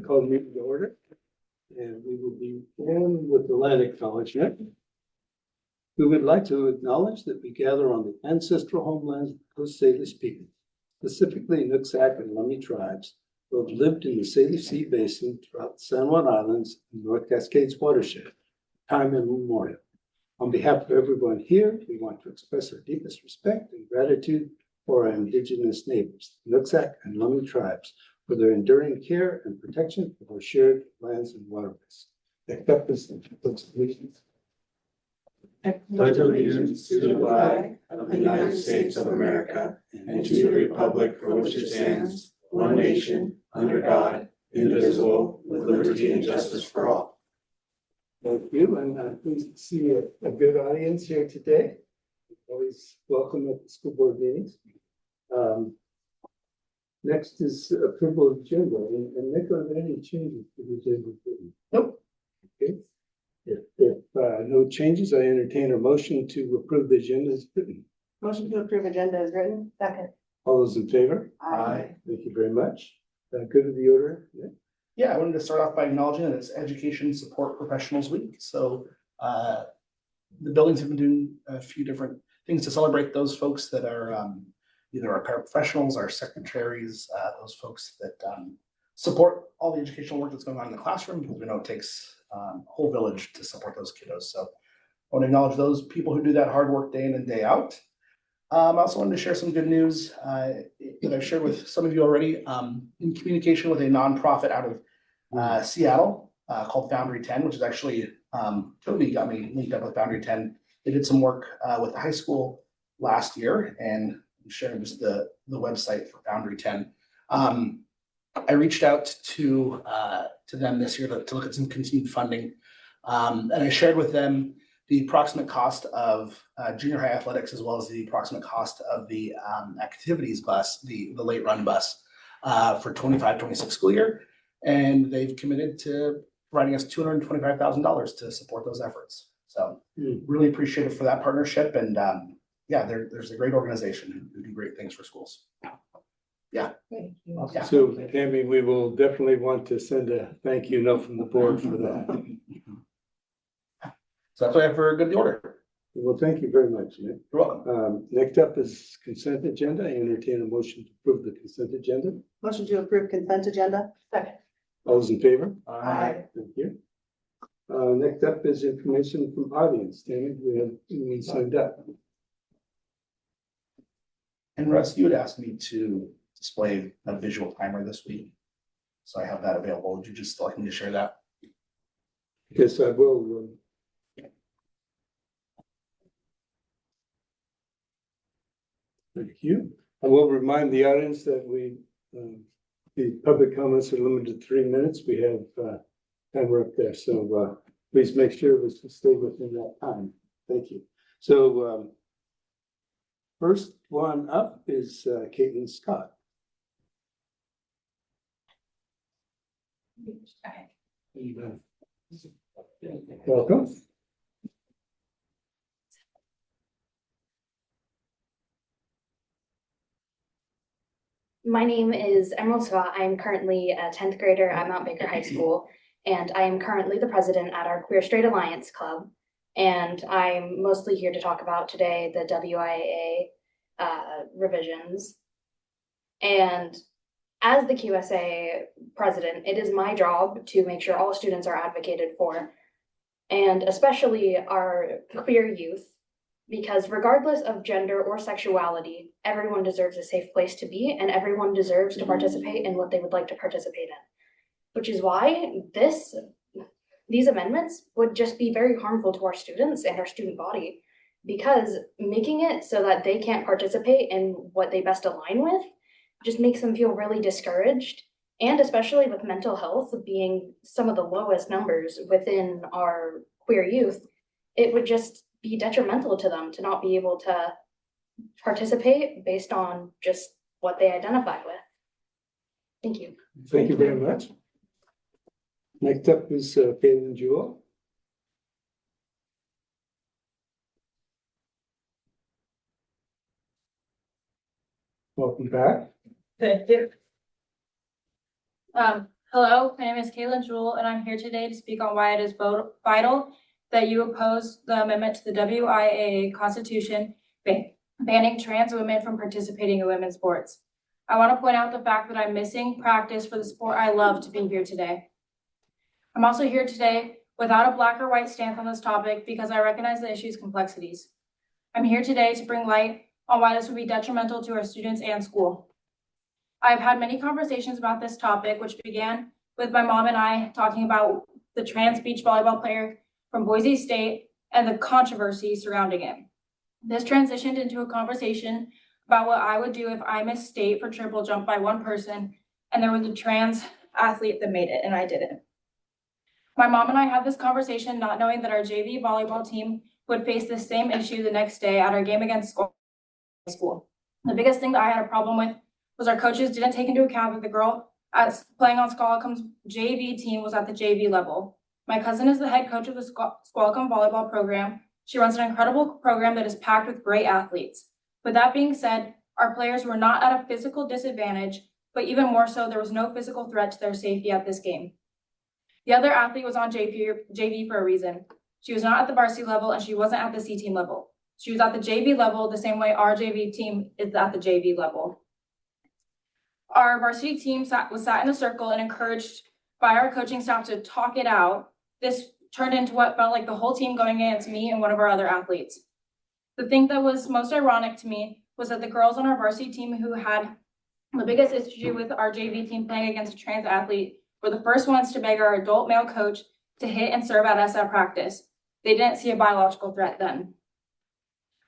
call the meeting to order, and we will begin with the land acknowledgement. We would like to acknowledge that we gather on the ancestral homelands of the Coast Salish people, specifically Nooksack and Lummi tribes, who have lived in the Salish Sea Basin throughout the San Juan Islands and North Cascades watershed, time immemorial. On behalf of everyone here, we want to express our deepest respect and gratitude for our Indigenous neighbors, Nooksack and Lummi tribes, for their enduring care and protection of our shared lands and waterways. Next up is the pledge of allegiance. Pledge allegiance to the flag of the United States of America and to the republic for which it stands, one nation, under God, indivisible, with liberty and justice for all. Thank you, and I'm pleased to see a good audience here today. Always welcome at the school board meetings. Next is approval of agenda, and Nick, are there any changes to the agenda? Nope. Okay. If no changes, I entertain a motion to approve the agenda as written. Motion to approve agenda is written. Second. All those in favor? Aye. Thank you very much. Good of the order. Yeah. Yeah, I wanted to start off by acknowledging that it's Education Support Professionals Week. So the buildings have been doing a few different things to celebrate those folks that are either our paraprofessionals, our secretaries, those folks that support all the educational work that's going on in the classroom, because we know it takes a whole village to support those kiddos. So I want to acknowledge those people who do that hard work day in and day out. I also wanted to share some good news that I've shared with some of you already in communication with a nonprofit out of Seattle called Foundry 10, which is actually Toby got me linked up with Foundry 10. They did some work with the high school last year, and I'm sharing just the website for Foundry 10. I reached out to them this year to look at some continued funding, and I shared with them the approximate cost of junior high athletics, as well as the approximate cost of the activities bus, the late run bus for 25-26 school year. And they've committed to providing us $225,000 to support those efforts. So really appreciative for that partnership. And yeah, there's a great organization who do great things for schools. Yeah. Yeah. So Tammy, we will definitely want to send a thank you note from the board for that. So that's what I have for good the order. Well, thank you very much, Nick. You're welcome. Next up is consent agenda. I entertain a motion to approve the consent agenda. Motion to approve consent agenda. Second. All those in favor? Aye. Thank you. Next up is information from audience. Tammy, we have anyone signed up? And Russ, you had asked me to display a visual timer this week. So I have that available. Would you just like me to share that? Yes, I will. Thank you. I will remind the audience that the public comments are limited to 3 minutes. We have timer up there, so please make sure we stay within that time. Thank you. So first one up is Caitlin Scott. Welcome. My name is Emerald Scott. I'm currently a 10th grader at Mount Baker High School, and I am currently the president at our Queer Straight Alliance Club. And I'm mostly here to talk about today the WIA revisions. And as the QSA president, it is my job to make sure all students are advocated for, and especially our queer youth, because regardless of gender or sexuality, everyone deserves a safe place to be, and everyone deserves to participate in what they would like to participate in. Which is why these amendments would just be very harmful to our students and our student body, because making it so that they can't participate in what they best align with just makes them feel really discouraged. And especially with mental health being some of the lowest numbers within our queer youth, it would just be detrimental to them to not be able to participate based on just what they identify with. Thank you. Thank you very much. Next up is Caitlin Jewell. Welcome back. Thank you. Hello, my name is Caitlin Jewell, and I'm here today to speak on why it is vital that you oppose the amendment to the WIAA Constitution banning trans women from participating in women's sports. I want to point out the fact that I'm missing practice for the sport I love to be here today. I'm also here today without a black or white stance on this topic because I recognize the issue's complexities. I'm here today to bring light on why this would be detrimental to our students and school. I've had many conversations about this topic, which began with my mom and I talking about the trans beach volleyball player from Boise State and the controversy surrounding it. This transitioned into a conversation about what I would do if I missed state for triple jump by one person and there was a trans athlete that made it and I didn't. My mom and I had this conversation not knowing that our JV volleyball team would face the same issue the next day at our game against school. The biggest thing that I had a problem with was our coaches didn't take into account that the girl playing on Squalicum's JV team was at the JV level. My cousin is the head coach of the Squalicum volleyball program. She runs an incredible program that is packed with great athletes. With that being said, our players were not at a physical disadvantage, but even more so, there was no physical threat to their safety at this game. The other athlete was on JV for a reason. She was not at the varsity level and she wasn't at the C team level. She was at the JV level the same way our JV team is at the JV level. Our varsity team was sat in a circle and encouraged by our coaching staff to talk it out. This turned into what felt like the whole team going against me and one of our other athletes. The thing that was most ironic to me was that the girls on our varsity team who had the biggest issue with our JV team playing against a trans athlete were the first ones to beg our adult male coach to hit and serve at us at practice. They didn't see a biological threat then.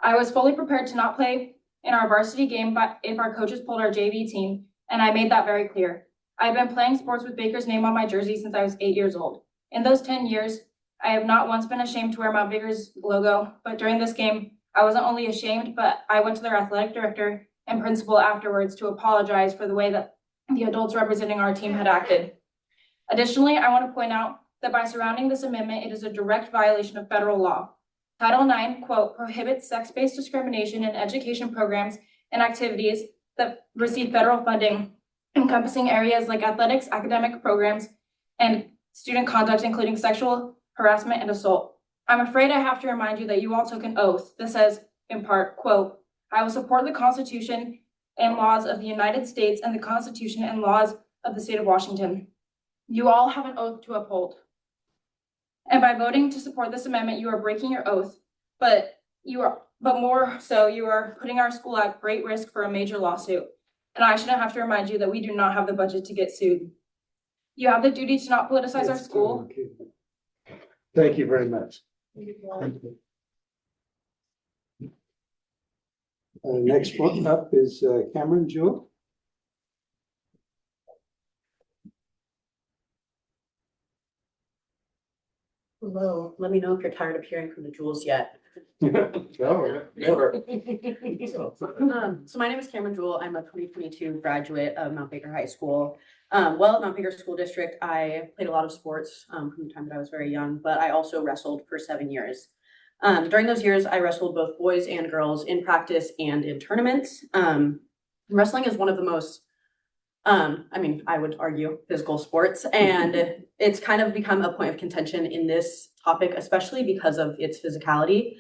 I was fully prepared to not play in our varsity game but if our coaches pulled our JV team, and I made that very clear. I've been playing sports with Baker's name on my jersey since I was 8 years old. In those 10 years, I have not once been ashamed to wear Mount Baker's logo, but during this game, I wasn't only ashamed, but I went to their athletic director and principal afterwards to apologize for the way that the adults representing our team had acted. Additionally, I want to point out that by surrounding this amendment, it is a direct violation of federal law. Title IX, quote, prohibits sex-based discrimination in education programs and activities that receive federal funding, encompassing areas like athletics, academic programs, and student conduct, including sexual harassment and assault. I'm afraid I have to remind you that you all took an oath that says, in part, quote, I will support the Constitution and laws of the United States and the Constitution and laws of the state of Washington. You all have an oath to uphold. And by voting to support this amendment, you are breaking your oath, but more so, you are putting our school at great risk for a major lawsuit. And I shouldn't have to remind you that we do not have the budget to get sued. You have the duty to not politicize our school. Thank you very much. Next one up is Cameron Jewell. Hello, let me know if you're tired of hearing from the Jewels yet. No, never. So my name is Cameron Jewell. I'm a 2022 graduate of Mount Baker High School. At Mount Baker School District, I played a lot of sports from the time that I was very young, but I also wrestled for 7 years. During those years, I wrestled both boys and girls in practice and in tournaments. Wrestling is one of the most I would argue physical sports, and it's kind of become a point of contention in this topic, especially because of its physicality.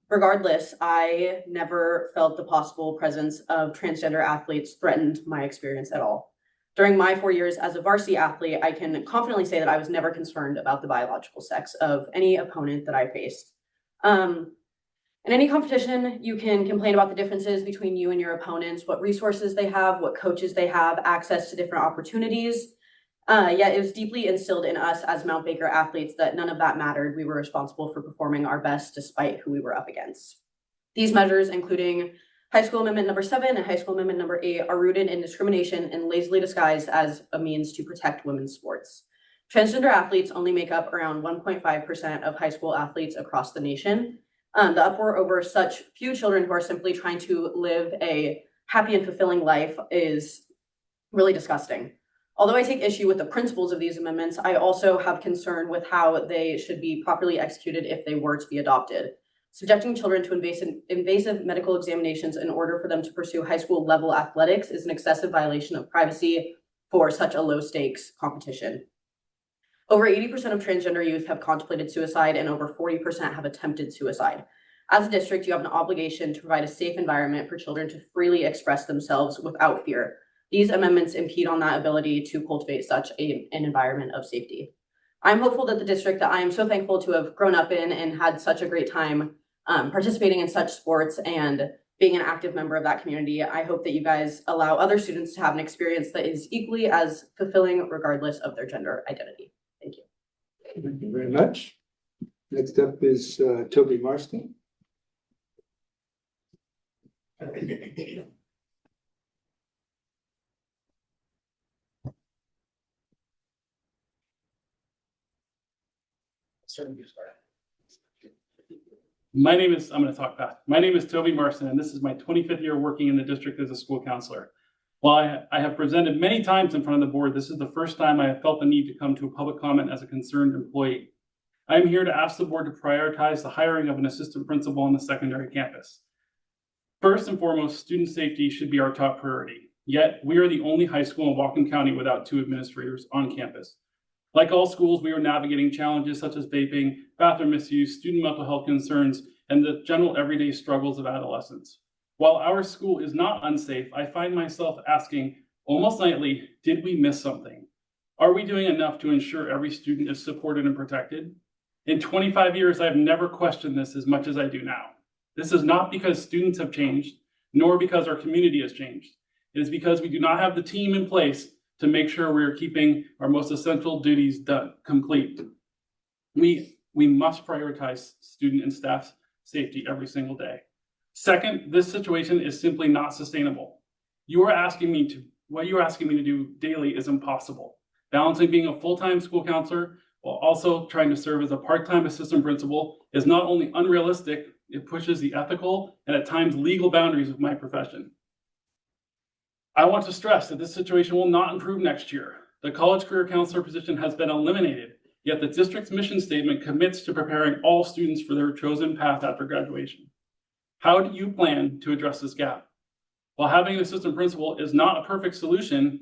Regardless, I never felt the possible presence of transgender athletes threatened my experience at all. During my 4 years as a varsity athlete, I can confidently say that I was never concerned about the biological sex of any opponent that I faced. In any competition, you can complain about the differences between you and your opponents, what resources they have, what coaches they have, access to different opportunities. Yet it was deeply instilled in us as Mount Baker athletes that none of that mattered. We were responsible for performing our best despite who we were up against. These measures, including High School Amendment number 7 and High School Amendment number 8, are rooted in discrimination and lazily disguised as a means to protect women's sports. Transgender athletes only make up around 1.5% of high school athletes across the nation. The uproar over such few children who are simply trying to live a happy and fulfilling life is really disgusting. Although I take issue with the principles of these amendments, I also have concern with how they should be properly executed if they were to be adopted. Subjecting children to invasive medical examinations in order for them to pursue high school level athletics is an excessive violation of privacy, for such a low stakes competition. Over 80% of transgender youth have contemplated suicide and over 40% have attempted suicide. As a district, you have an obligation to provide a safe environment for children to freely express themselves without fear. These amendments impede on that ability to cultivate such an environment of safety. I'm hopeful that the district that I am so thankful to have grown up in and had such a great time participating in such sports and being an active member of that community, I hope that you guys allow other students to have an experience that is equally as fulfilling regardless of their gender identity. Thank you. Thank you very much. Next up is Toby Marston. My name is Toby Marston, and this is my 25th year working in the district as a school counselor. While I have presented many times in front of the board, this is the first time I have felt the need to come to a public comment as a concerned employee. I am here to ask the board to prioritize the hiring of an assistant principal on the secondary campus. First and foremost, student safety should be our top priority. Yet, we are the only high school in Whatcom County without 2 administrators on campus. Like all schools, we are navigating challenges such as vaping, bathroom misuse, student mental health concerns, and the general everyday struggles of adolescents. While our school is not unsafe, I find myself asking almost nightly, did we miss something? Are we doing enough to ensure every student is supported and protected? In 25 years, I have never questioned this as much as I do now. This is not because students have changed, nor because our community has changed. It is because we do not have the team in place to make sure we are keeping our most essential duties done, complete. We must prioritize student and staff safety every single day. Second, this situation is simply not sustainable. What you're asking me to do daily is impossible. Balancing being a full-time school counselor while also trying to serve as a part-time assistant principal is not only unrealistic, it pushes the ethical and at times legal boundaries of my profession. I want to stress that this situation will not improve next year. The college career counselor position has been eliminated, yet the district's mission statement commits to preparing all students for their chosen path after graduation. How do you plan to address this gap? While having an assistant principal is not a perfect solution,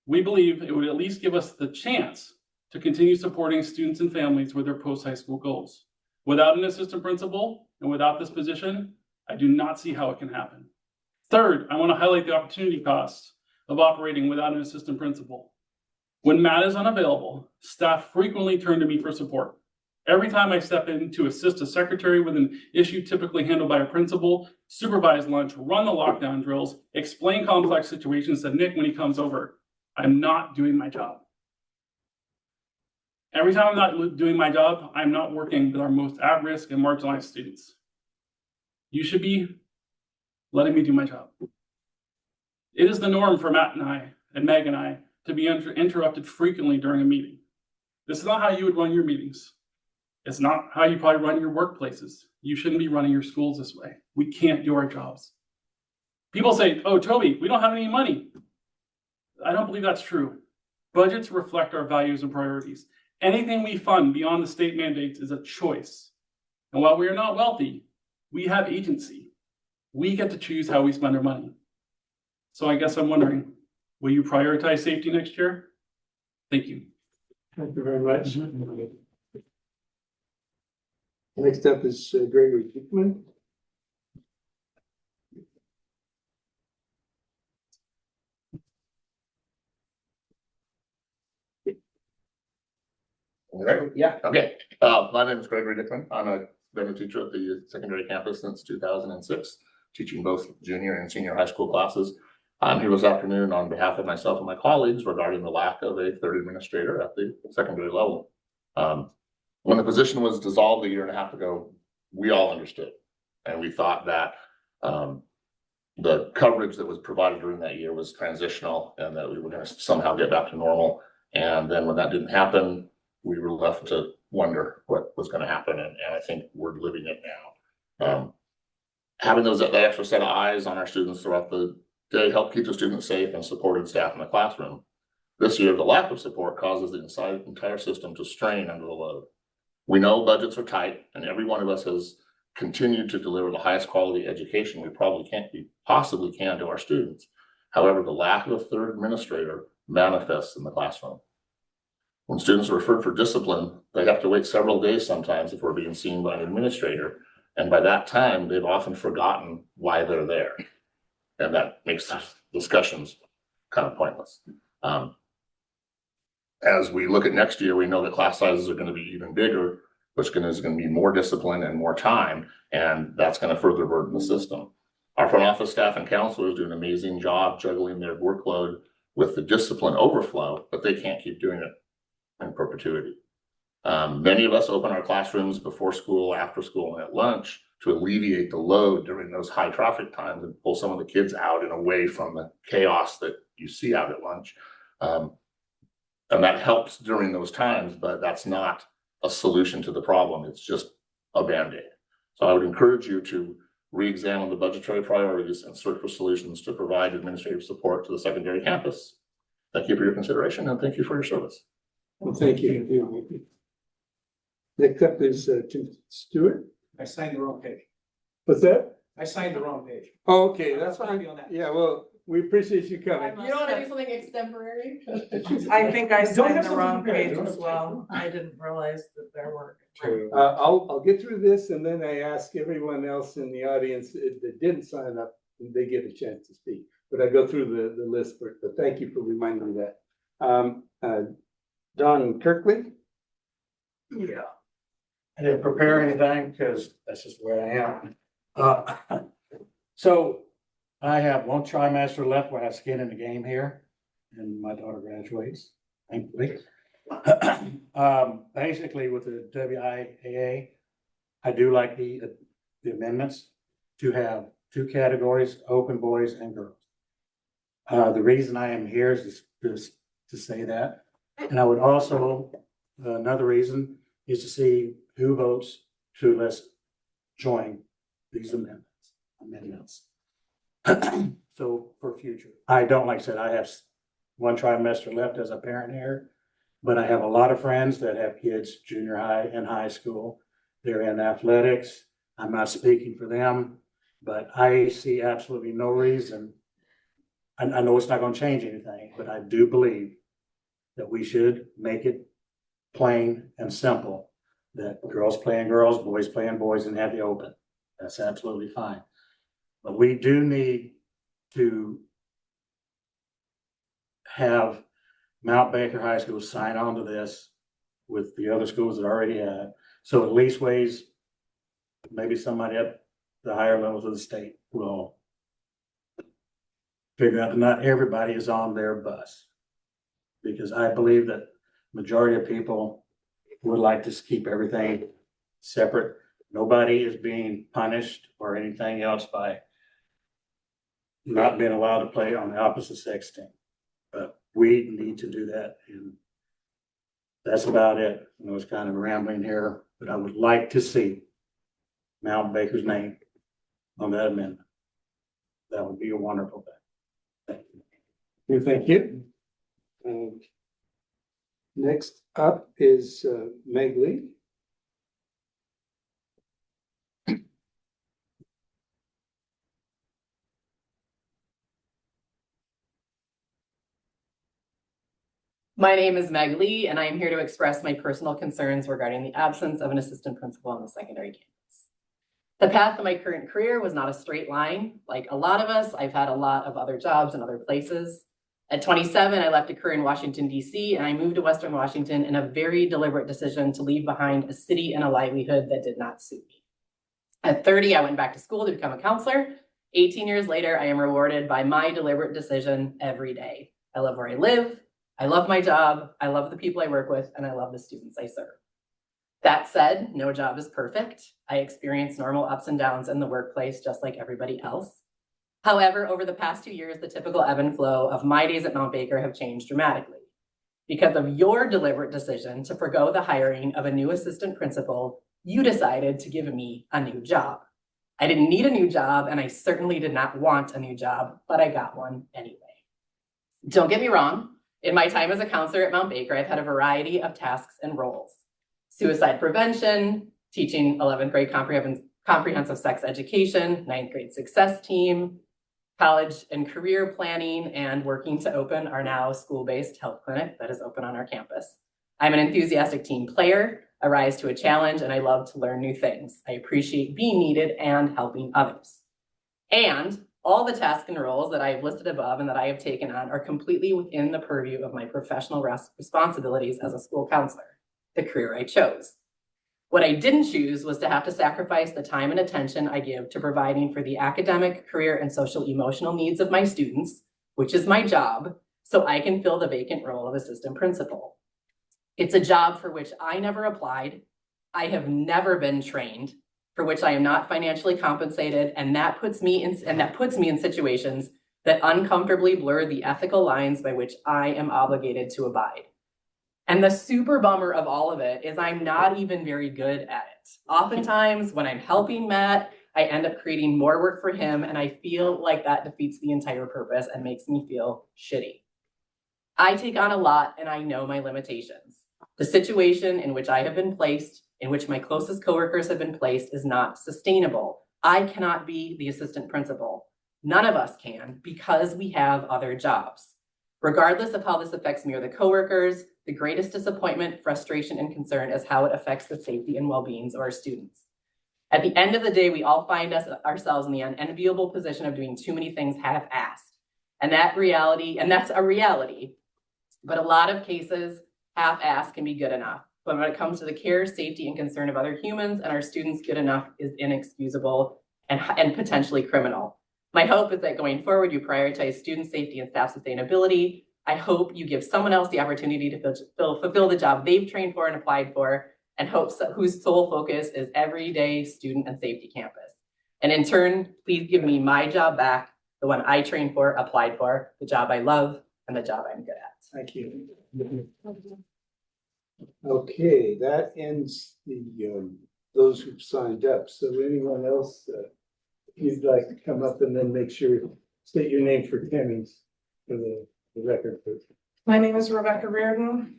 we believe it would at least give us the chance to continue supporting students and families with their post-high school goals. Without an assistant principal and without this position, I do not see how it can happen. Third, I want to highlight the opportunity costs of operating without an assistant principal. When Matt is unavailable, staff frequently turn to me for support. Every time I step in to assist a secretary with an issue typically handled by a principal, supervise lunch, run the lockdown drills, explain complex situations to Nick when he comes over, I'm not doing my job. Every time I'm not doing my job, I'm not working with our most at-risk and marginalized students. You should be letting me do my job. It is the norm for Matt and I, and Meg and I, to be interrupted frequently during a meeting. This is not how you would run your meetings. It's not how you probably run your workplaces. You shouldn't be running your schools this way. We can't do our jobs. People say, oh, Toby, we don't have any money. I don't believe that's true. Budgets reflect our values and priorities. Anything we fund beyond the state mandates is a choice. And while we are not wealthy, we have agency. We get to choose how we spend our money. So I guess I'm wondering, will you prioritize safety next year? Thank you. Thank you very much. Next up is Gregory Diekman. All right. Yeah. Okay. My name is Gregory Dickman. I'm been a teacher at the secondary campus since 2006, teaching both junior and senior high school classes. I'm here this afternoon on behalf of myself and my colleagues regarding the lack of a third administrator at the secondary level. When the position was dissolved a year and a half ago, we all understood, and we thought that the coverage that was provided during that year was transitional and that we were going to somehow get back to normal. And then when that didn't happen, we were left to wonder what was going to happen. And I think we're living it now. Having that extra set of eyes on our students throughout the day helped keep the students safe and supported staff in the classroom. This year, the lack of support causes the entire system to strain under the load. We know budgets are tight, and every one of us has continued to deliver the highest quality education we possibly can to our students. However, the lack of a third administrator manifests in the classroom. When students are referred for discipline, they have to wait several days sometimes before being seen by an administrator. And by that time, they've often forgotten why they're there. And that makes discussions kind of pointless. As we look at next year, we know that class sizes are going to be even bigger, which is going to be more discipline and more time, and that's going to further burden the system. Our front office staff and counselors do an amazing job juggling their workload with the discipline overflow, but they can't keep doing it in perpetuity. Many of us open our classrooms before school, after school, and at lunch to alleviate the load during those high traffic times and pull some of the kids out and away from the chaos that you see out at lunch. And that helps during those times, but that's not a solution to the problem. It's just a Band-Aid. So I would encourage you to re-examine the budgetary priorities and search for solutions to provide administrative support to the secondary campus. Thank you for your consideration and thank you for your service. Well, thank you. Next up is Tim Stewart. I signed the wrong page. What's that? I signed the wrong page. Oh, okay, that's I'll fine. be on that. Yeah, well, we appreciate you coming. You don't want to do something extemporary? I think I Don't signed have the something wrong prepared. page Don't as have well. I didn't realize that there were. I'll get through this and then I ask everyone else in the audience that didn't sign up, and they get a chance to speak. But I go through the list first, but thank you for reminding me that. Don Kirkley? Yeah. I didn't prepare anything because that's just where I am. So I have one trimester left where I have skin in the game here, and my daughter graduates, thankfully. Basically with the WIAA, I do like the amendments to have two categories, open boys and girls. The reason I am here is just to say that. And I would also, another reason is to see who votes to let's join these amendments. So for future, I don't, like I said, I have one trimester left as a parent here, but I have a lot of friends that have kids junior high and high school. They're in athletics. I'm not speaking for them, but I see absolutely no reason. I know it's not going to change anything, but I do believe that we should make it plain and simple, that girls playing girls, boys playing boys, and have the open. That's absolutely fine. But we do need to have Mount Baker High School sign on to this with the other schools that already have. So at least ways, maybe somebody at the higher levels of the state will figure out that not everybody is on their bus. Because I believe that majority of people would like to keep everything separate. Nobody is being punished or anything else by not being allowed to play on the opposite sex team. But we need to do that, and that's about it. I was kind of rambling here, but I would like to see Mount Baker's name on that amendment. That would be a wonderful thing. Thank you. Next up is Meg Lee. My name is Meg Lee, and I am here to express my personal concerns regarding the absence of an assistant principal on the secondary campus. The path of my current career was not a straight line. Like a lot of us, I've had a lot of other jobs in other places. At 27, I left a career in Washington, D.C., and I moved to Western Washington in a very deliberate decision to leave behind a city and a livelihood that did not suit me. At 30, I went back to school to become a counselor. 18 years later, I am rewarded by my deliberate decision every day. I love where I live. I love my job. I love the people I work with, and I love the students I serve. That said, no job is perfect. I experience normal ups and downs in the workplace just like everybody else. However, over the past 2 years, the typical ebb and flow of my days at Mount Baker have changed dramatically. Because of your deliberate decision to forgo the hiring of a new assistant principal, you decided to give me a new job. I didn't need a new job, and I certainly did not want a new job, but I got one anyway. Don't get me wrong. In my time as a counselor at Mount Baker, I've had a variety of tasks and roles. Suicide prevention, teaching 11th grade comprehensive sex education, 9th grade success team, college and career planning, and working to open our now school-based health clinic that is open on our campus. I'm an enthusiastic team player. I rise to a challenge, and I love to learn new things. I appreciate being needed and helping others. And all the tasks and roles that I have listed above and that I have taken on are completely within the purview of my professional responsibilities as a school counselor, the career I chose. What I didn't choose was to have to sacrifice the time and attention I give to providing for the academic, career, and social emotional needs of my students, which is my job, so I can fill the vacant role of assistant principal. It's a job for which I never applied, I have never been trained, for which I am not financially compensated, and that puts me in situations that uncomfortably blur the ethical lines by which I am obligated to abide. And the super bummer of all of it is I'm not even very good at it. Oftentimes when I'm helping Matt, I end up creating more work for him, and I feel like that defeats the entire purpose and makes me feel shitty. I take on a lot, and I know my limitations. The situation in which I have been placed, in which my closest coworkers have been placed, is not sustainable. I cannot be the assistant principal. None of us can, because we have other jobs. Regardless of how this affects me or the coworkers, the greatest disappointment, frustration, and concern is how it affects the safety and well-being of our students. At the end of the day, we all find ourselves in the unenviable position of doing too many things half-assed. And that's a reality. But a lot of cases, half-assed can be good enough. But when it comes to the care, safety, and concern of other humans and our students, good enough is inexcusable and potentially criminal. My hope is that going forward, you prioritize student safety and staff sustainability. I hope you give someone else the opportunity to fulfill the job they've trained for and applied for, and whose sole focus is everyday student and safety campus. And in turn, please give me my job back, the one I trained for, applied for, the job I love, and the job I'm good at. Thank you. Okay, that ends the those who've signed up. So anyone else, if you'd like to come up and then make sure, state your name for Tammy's, for the record, please. My name is Rebecca Reardon,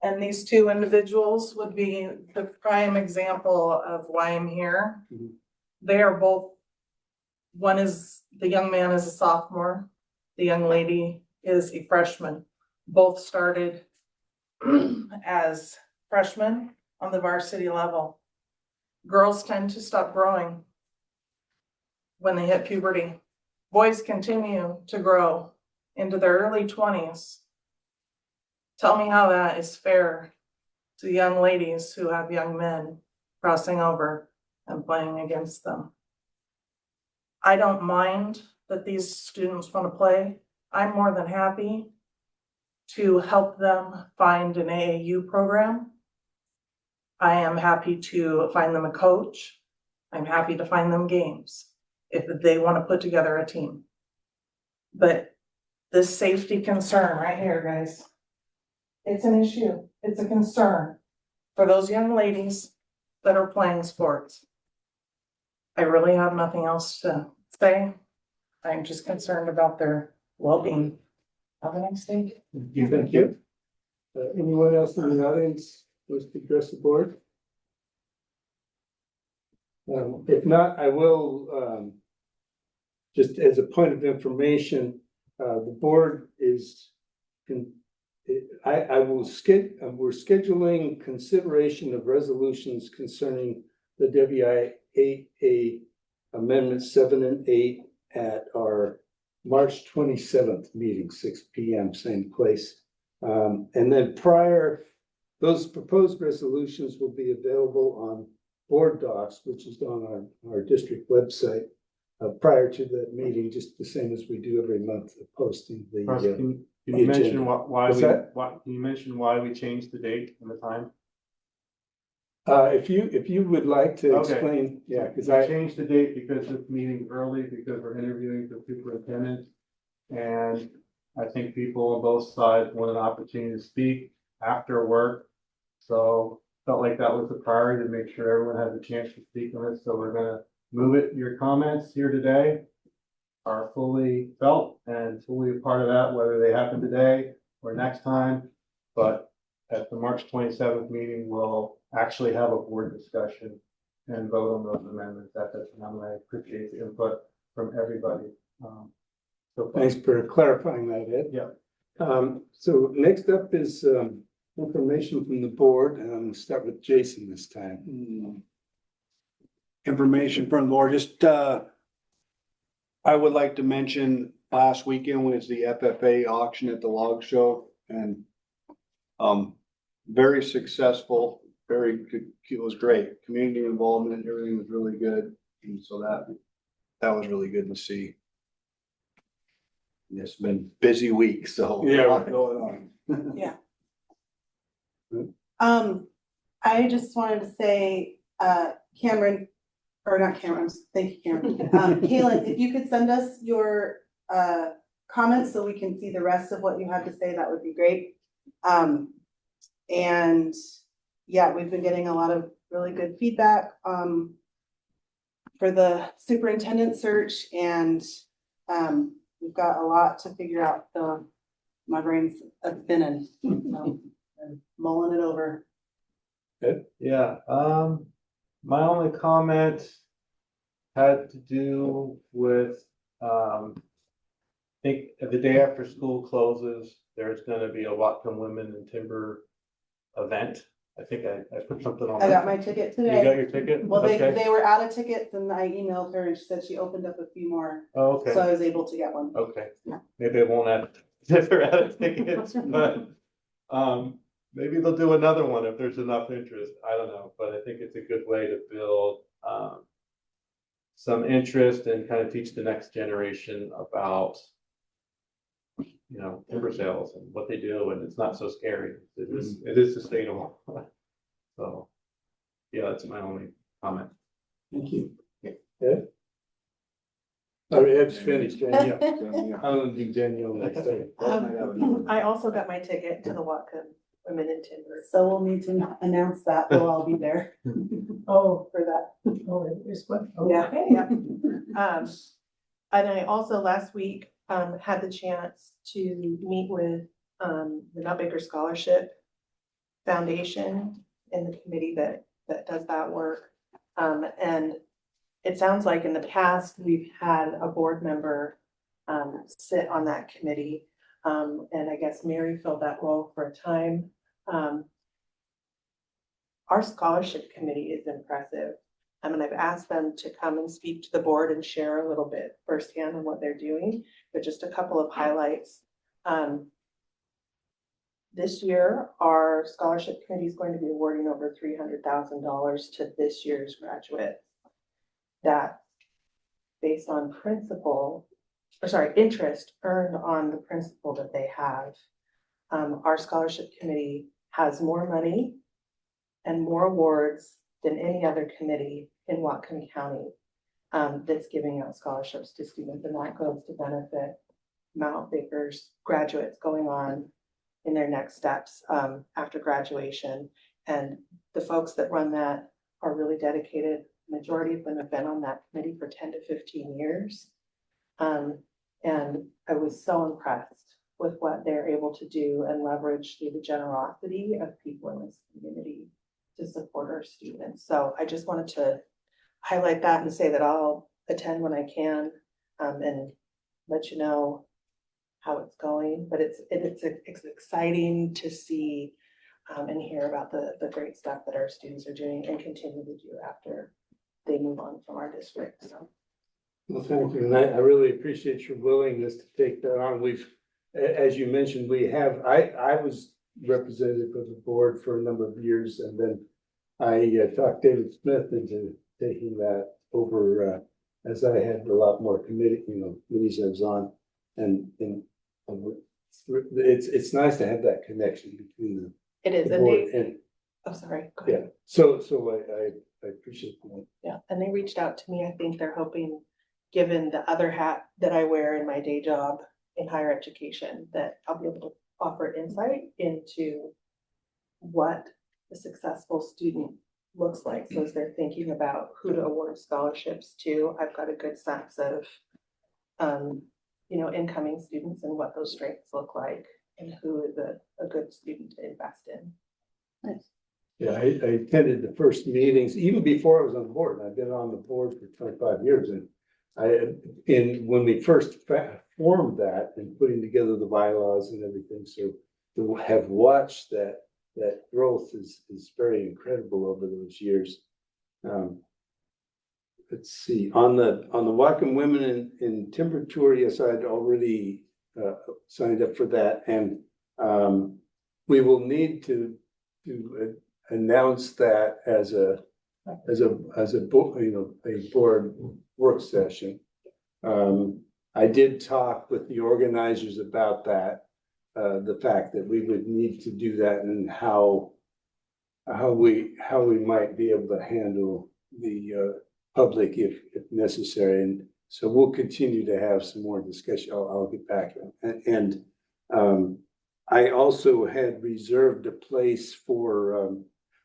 and these two individuals would be the prime example of why I'm here. Mhm. They are both, the young man is a sophomore, the young lady is a freshman. Both started as freshmen on the varsity level. Girls tend to stop growing when they hit puberty. Boys continue to grow into their early 20s. Tell me how that is fair to young ladies who have young men crossing over and playing against them. I don't mind that these students want to play. I'm more than happy to help them find an AAU program. I am happy to find them a coach. I'm happy to find them games if they want to put together a team. But this safety concern right here, guys, it's an issue. It's a concern for those young ladies that are playing sports. I really have nothing else to say. I'm just concerned about their well-being. Have a nice day. Thank you. Anyone else in the audience wish to address the board? If not, I will, just as a point of information, the board is, we're scheduling consideration of resolutions concerning the WIAA Amendments 7 and 8 at our March 27th meeting, 6 p.m., same place. And then those proposed resolutions will be available on board docs, which is on our district website, prior to that meeting, just the same as we do every month, posting the. Can you mention can you mention why we changed the date and the time? If you would like to Okay. explain, yeah, because I changed the date because this meeting's early, because we're interviewing the superintendent. And I think people on both sides want an opportunity to speak after work. So felt like that was a priority to make sure everyone has a chance to speak on it. So we're gonna move it. Your comments here today are fully felt and fully a part of that, whether they happen today or next time. But at the March 27th meeting, we'll actually have a board discussion and vote on those amendments at that time. I appreciate the input from everybody So Thanks for clarifying that, Ed. Yeah. So next up is information from the board, and I'm gonna start with Jason this time. Information from the board, just, I would like to mention last weekend was the FFA auction at the log show and, very successful, very good, it was great. Community involvement, everything was really good. And so that was really good to see. And it's been a busy week, so. Yeah. A lot going on. I just wanted to say, Cameron, or not Cameron, thank you, Cameron. Kaylin, if you could send us your comments so we can see the rest of what you had to say, that would be great. And yeah, we've been getting a lot of really good feedback for the superintendent search, and we've got a lot to figure out. So my brain's spinning, so I'm mulling it over. Yeah, my only comment had to do with, I think the day after school closes, there's gonna be a Whatcom Women in Timber event. I think I put something on. I got my ticket You today. got your ticket? Well, Okay. they were out of tickets and I emailed her and she said she opened up a few more, Oh, so okay, I was able to get one. okay. Yeah. Maybe it won't have, if they're out of tickets, but, maybe they'll do another one if there's enough interest. I don't know, but I think it's a good way to build, some interest and kind of teach the next generation about, timber sales and what they do, and it's not so scary. It is sustainable. So, yeah, that's my only comment. Thank you. Ed? Oh, Ed's finished. Yeah. I'm gonna do Danielle next time. I also got my ticket to the Whatcom Women in Timber. So we'll need to announce that, we'll all be there Oh, for that. oh, it is what? Yeah. Okay, yeah. And I also last week, had the chance to meet with, the Mount Baker Scholarship Foundation and the committee that does that work. And it sounds like in the past, we've had a board member, sit on that committee. And I guess Mary filled that role for a time. Our scholarship committee is impressive. And I've asked them to come and speak to the board and share a little bit firsthand on what they're doing, but just a couple of highlights. This year, our scholarship committee is going to be awarding over $300,000 to this year's graduates. That based on interest earned on the principal that they have. Our scholarship committee has more money and more awards than any other committee in Whatcom County that's giving out scholarships to students, and that goes to benefit Mount Baker's graduates going on in their next steps after graduation. And the folks that run that are really dedicated. Majority of them have been on that committee for 10 to 15 years. And I was so impressed with what they're able to do and leverage through the generosity of people in this community to support our students. So I just wanted to highlight that and say that I'll attend when I can and let you know how it's going. But it's exciting to see and hear about the great stuff that our students are doing and continue to do after they move on from our district. So. Well, thank you, and I really appreciate your willingness to take that on. As you mentioned, I was representative of the board for a number of years, and then I talked David Smith into taking that over as I had a lot more committees I was on, and it's nice to have that connection between It is, the and board they, and oh, sorry, go ahead. yeah. So I appreciate that. Yeah, and they reached out to me. I think they're hoping, given the other hat that I wear in my day job in higher education, that I'll be able to offer insight into what a successful student looks like. So as they're thinking about who to award scholarships to, I've got a good sense of, incoming students and what those strengths look like and who is a good student to invest in. Nice. Yeah, I attended the first meetings, even before I was on the board. I've been on the board for 25 years, and when we first formed that and putting together the bylaws and everything, so to have watched that growth is very incredible over those years. Let's see, on the Whatcom Women in Timber Tour, yes, I'd already signed up for that, and we will need to announce that as a board work session. I did talk with the organizers about that, the fact that we would need to do that and how we might be able to handle the public if necessary. And so we'll continue to have some more discussion. I'll get back. And I also had reserved a place for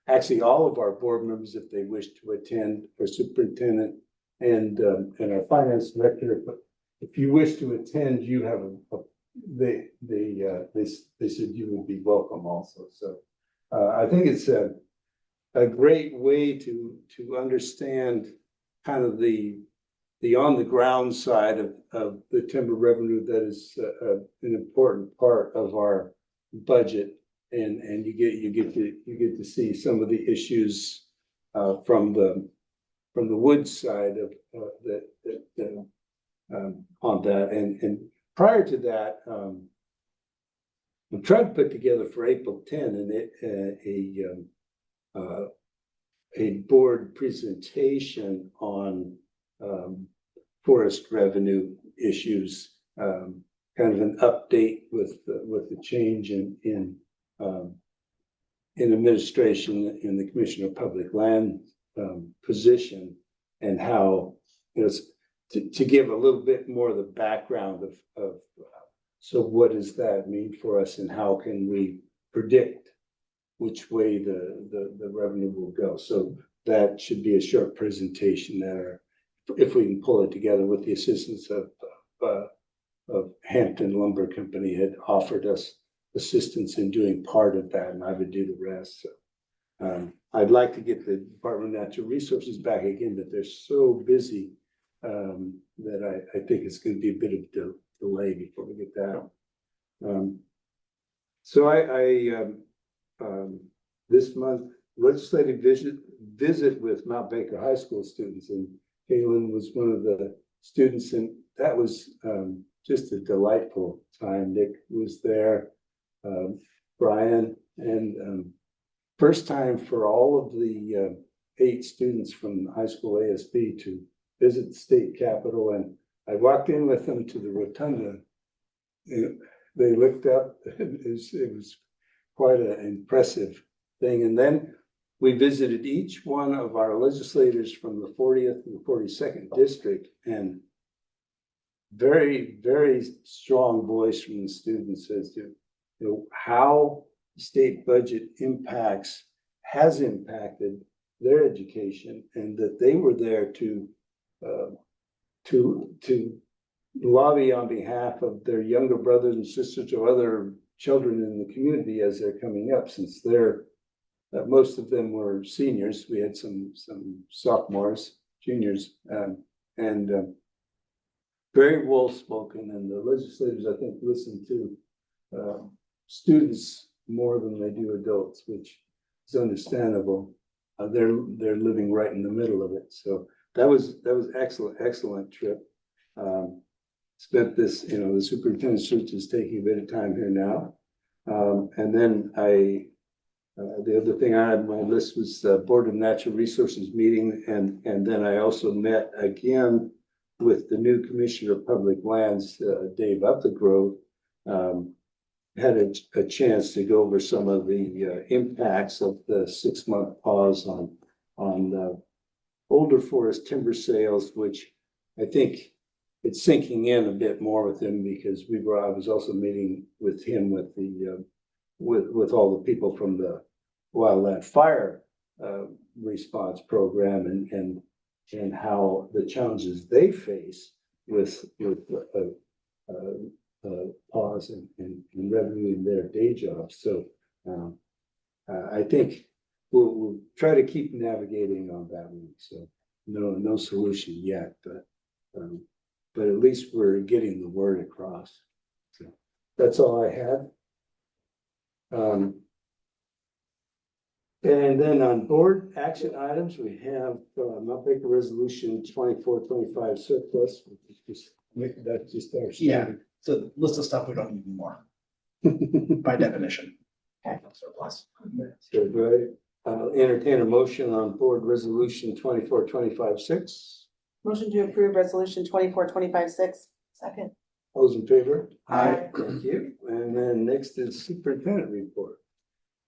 actually all of our board members if they wish to attend, our superintendent and our finance director. But if you wish to attend, you have they said you would be welcome also. So I think it's a great way to understand kind of the on the ground side of the timber revenue that is an important part of our budget, and you get to see some of the issues from the wood side of that on that. And prior to that, I'm trying to put together for April 10 a board presentation on forest revenue issues, kind of an update with the change in administration in the Commissioner of Public Land position, and how, to give a little bit more of the background of so what does that mean for us, and how can we predict which way the revenue will go. So that should be a short presentation there, if we can pull it together, with the assistance of Hampton Lumber Company had offered us assistance in doing part of that, and I would do the rest. So I'd like to get the Department of Natural Resources back again, but they're so busy that I think it's going to be a bit of delay before we get that. So I this month, legislative visit with Mount Baker High School students, and Kaylin was one of the students, and that was just a delightful time. Nick was there, Brian, and first time for all of the 8 students from high school ASB to visit the state capitol. And I walked in with them to the rotunda. They looked up. It was quite an impressive thing. And then we visited each one of our legislators from the 40th and the 42nd district, and very, very strong voice from the students as to how the state budget has impacted their education, and that they were there to lobby on behalf of their younger brothers and sisters or other children in the community as they're coming up, since most of them were seniors. We had some sophomores, juniors, and very well spoken. And the legislators, I think, listen to students more than they do adults, which is understandable. They're living right in the middle of it. So that was excellent trip. Spent this, the superintendent search is taking a bit of time here now. And then the other thing I had on my list was the Board of Natural Resources meeting. And then I also met again with the new Commissioner of Public Lands, Dave Upthegrove. Had a chance to go over some of the impacts of the 6-month pause on older forest timber sales, which I think it's sinking in a bit more with him, because I was also meeting with him with the with all the people from the wildland fire response program, and how the challenges they face with pause and revenue in their day jobs. So I think we'll try to keep navigating on that one. So no solution yet, but But at least we're getting the word across. So that's all I had. And then on board action items, we have Mount Baker Resolution 2425 surplus, which is just, that's just our Yeah. standard. So list of stuff we don't need anymore by definition. Okay. Surplus. So do I'll entertain a motion on board resolution 2425-6. Motion to approve resolution 2425-6. Second. Those in favor? Aye. Thank you. And then next is superintendent report.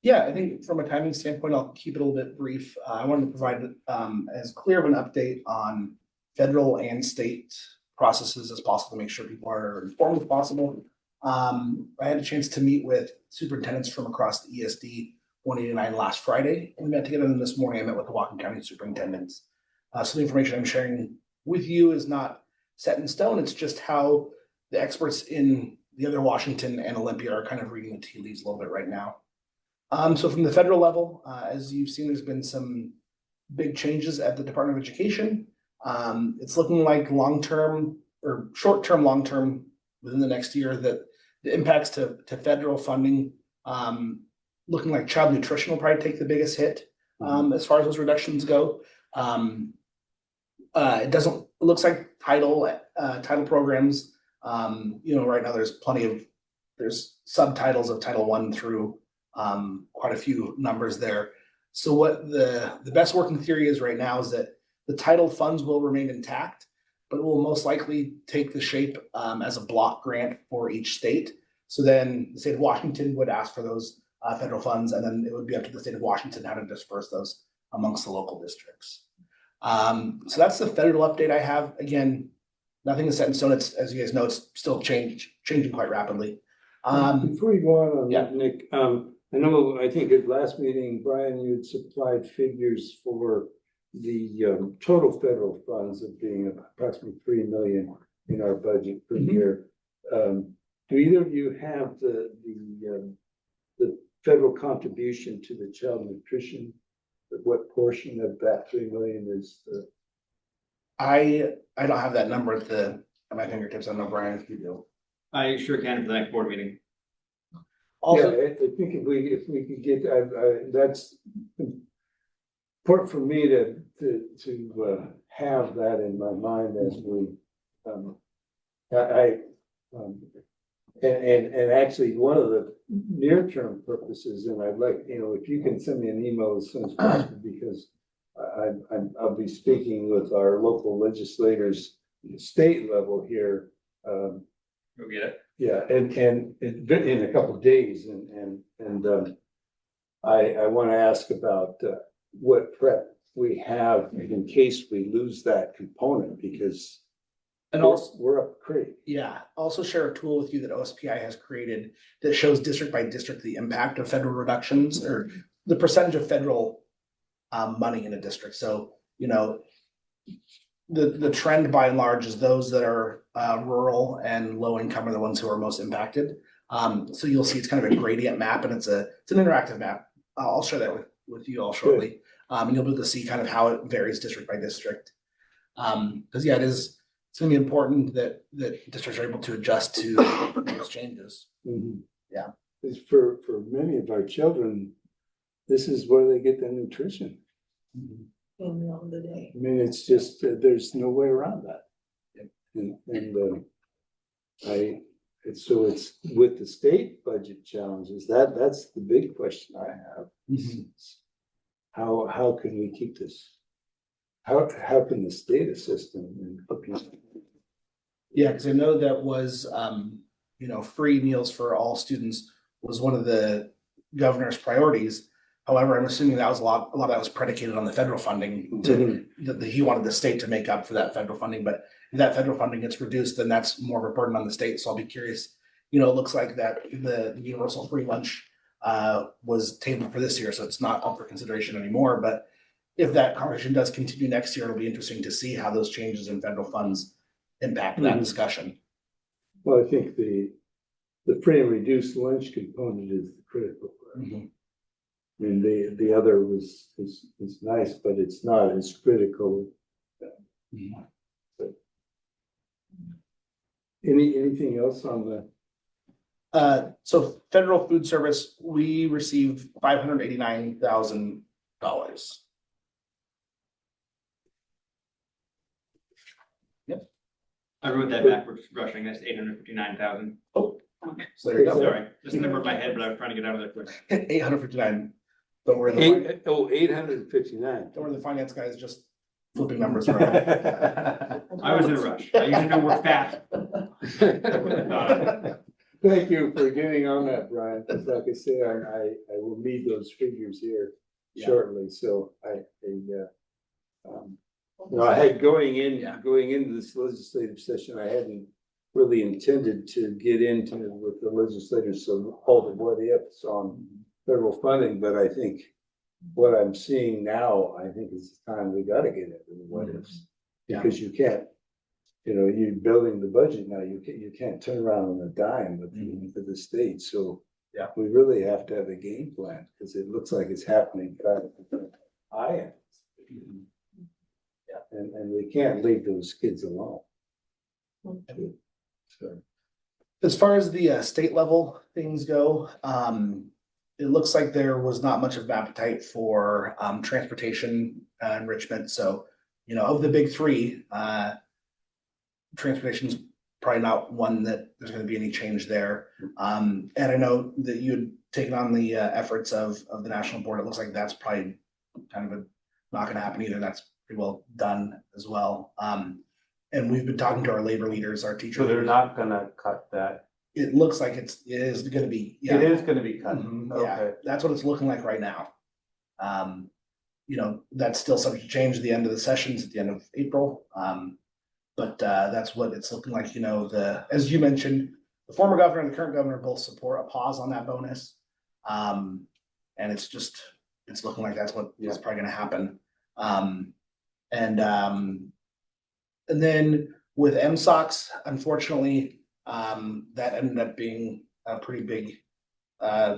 Yeah, I think from a timing standpoint, I'll keep it a little bit brief. I wanted to provide as clear of an update on federal and state processes as possible to make sure people are informed as possible. I had a chance to meet with superintendents from across the ESD 189 last Friday. We met together, and this morning I met with the Whatcom County superintendents. So the information I'm sharing with you is not set in stone. It's just how the experts in the other Washington and Olympia are kind of reading the tea leaves a little bit right now. So from the federal level, as you've seen, there's been some big changes at the Department of Education. It's looking like long-term or short-term, long-term within the next year that the impacts to federal funding, looking like child nutrition will probably take the biggest hit as far as those reductions go. It looks like title programs, right now there's subtitles of Title I through quite a few numbers there. So what the best working theory is right now is that the title funds will remain intact, but it will most likely take the shape as a block grant for each state. So then the state of Washington would ask for those federal funds, and then it would be up to the state of Washington how to disperse those amongst the local districts. So that's the federal update I have. Again, nothing is set in stone. It's, as you guys know, it's still changing quite rapidly. Before you go on, yeah. Nick, I think at last meeting, Brian, you had supplied figures for the total federal funds of being approximately 3 million in our budget per year. Do either of you have the federal contribution to the child nutrition? What portion of that 3 million is the? I don't have that number at my fingertips. I don't know, Brian, if you do. I sure can for the next board meeting. Also, Yeah, I think if we could get, that's important for me to have that in my mind as we, and actually one of the near-term purposes, and I'd like, if you can send me an email as soon as possible, because I'll be speaking with our local legislators at the state level here. Go get it. Yeah, and in a couple of days, and I want to ask about what prep we have in case we lose that component, because and also, we're up the creek. yeah, also share a tool with you that OSPI has created that shows district by district the impact of federal reductions or the percentage of federal money in a district. So, the trend by and large is those that are rural and low income are the ones who are most impacted. So you'll see it's kind of a gradient map, and it's an interactive map. I'll share that with you all shortly. And you'll be able to see kind of how it varies district by district. Because it's gonna be important that districts are able to adjust to those changes. Mm-hmm. Yeah. It's for many of our children, this is where they get their nutrition. Mm-hmm. In the middle of the day. I mean, it's just, there's no way around that. So it's with the state budget challenges, that's the big question I have. Mm-hmm. How can we keep this? How can the state assist in Yeah, because I know that was, free meals for all students was one of the governor's priorities. However, I'm assuming that was a lot of that was predicated on the federal funding that he wanted the state to make up for that federal funding. But if that federal funding gets reduced, then that's more of a burden on the state. So I'll be curious. It looks like that the universal free lunch was tabled for this year, so it's not up for consideration anymore. But if that conversation does continue next year, it'll be interesting to see how those changes in federal funds impact that discussion. Well, I think the free and reduced lunch component is the critical part. Mm-hmm. I mean, the other is nice, but it's not as critical. Mm-hmm. Anything else on the, So federal food service, we received $589,000. I wrote that backwards, rushing, that's 859,000. So there you go. Sorry, just a number in my head, but I was trying to get out of there quick. 859. Don't worry, the 859. don't worry, the finance guy is just flipping numbers around. I was in a rush. I usually don't work fast. Thank you for getting on that, Brian. Like I say, I will need those figures here Yeah. shortly, so I had going into this legislative session, I hadn't really intended to get into with the legislators, so all the what ifs on federal funding, but I think what I'm seeing now, I think is the time we gotta get into the what ifs. Yeah. Because you can't, you're building the budget now, you can't turn around on a dime with the state, so. Yeah. We really have to have a game plan, because it looks like it's happening. And we can't leave those kids alone. So, As far as the state level things go, it looks like there was not much of an appetite for transportation enrichment. So, of the big three, transportation's probably not one that there's going to be any change there. And I know that you had taken on the efforts of the national board. It looks like that's probably kind of not going to happen either. That's pretty well done as well. And we've been talking to our labor leaders, our teachers. So they're not gonna cut that. It looks like it is going to be. It is gonna be cut. Mhm, Okay. yeah, that's what it's looking like right now. That's still subject to change at the end of the sessions at the end of April. But that's what it's looking like, as you mentioned, the former governor and the current governor both support a pause on that bonus. And it's looking like that's what is probably gonna happen. And then with MSOX, unfortunately, that ended up being a pretty big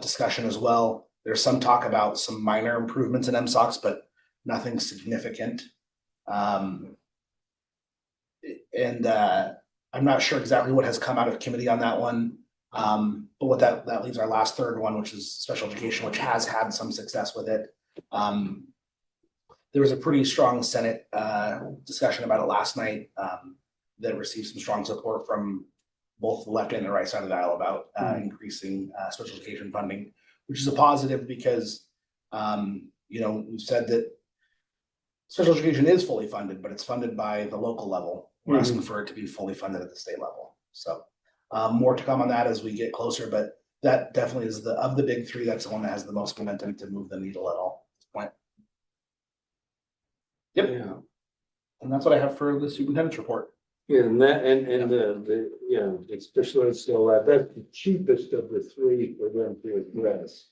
discussion as well. There's some talk about some minor improvements in MSOX, but nothing significant. And I'm not sure exactly what has come out of committee on that one. But what that leaves our last third one, which is special education, which has had some success with it. There was a pretty strong Senate discussion about it last night that received some strong support from both the left and the right side of the aisle about increasing special education funding, which is a positive because, we've said that special education is fully funded, but it's funded by the local level. We're asking for it to be fully funded at the state level. So more to come on that as we get closer, but that definitely is of the big three, that's the one that has the most momentum to move the needle at all at this point. Yep. yeah. And that's what I have for the superintendent's report. Yeah, and the special ed still that's the cheapest of the three for them to address.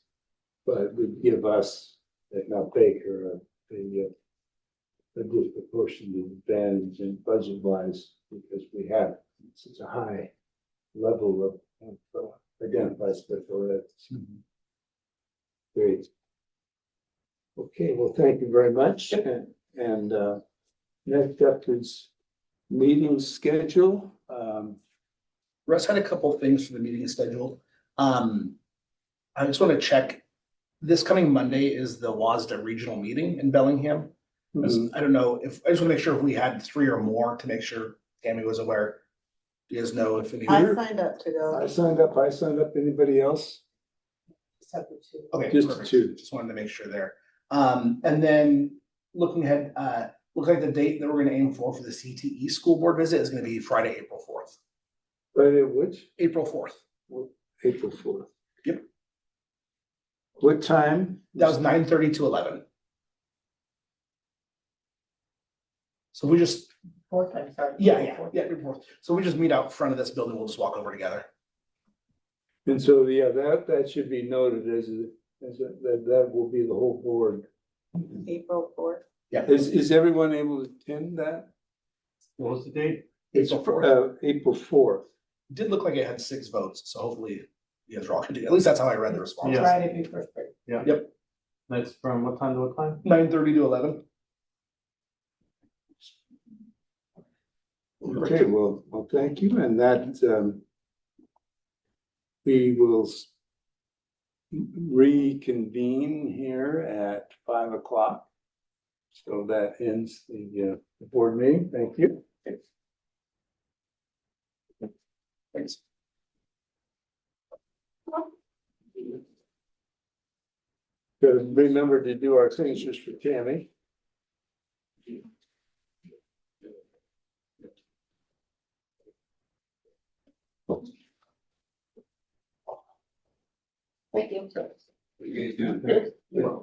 But it would give us, if not Baker, a disproportionate advantage in budget wise, because we have such a high level of identified special ed. Great. Okay, well, thank you very much. And next up is meeting schedule. Russ had a couple things for the meeting schedule. I just want to check. This coming Monday is the WASDA regional meeting in Bellingham. I don't know if I just want to make sure if we had three or more to make sure Tammy was aware. Do you guys know if any? I signed up to go. I signed up. Anybody else? Okay, Just perfect. two. Just wanted to make sure there. And then looking ahead, looks like the date that we're going to aim for the CTE school board visit is going to be Friday, April 4th. Friday, which? April 4th. April 4th. Yep. What time? That was 9:30 to 11. So we just, yeah. April 4th. So we just meet out front of this building. We'll just walk over together. And so, that should be noted that will be the whole board. April 4th. Yeah. Is everyone able to attend that? What was the date? It's April 4th. It did look like it had 6 votes, so hopefully you guys are all continuing. At least that's how I read the response. Yeah. Friday before spring. Yeah. Yep. That's from what time to what time? 9:30 to 11. Okay, well, thank you, and that, we will reconvene here at 5 o'clock. So that ends the board meeting. Thank you. Thanks. Remember to do our signatures for Tammy. Thank you. Yeah.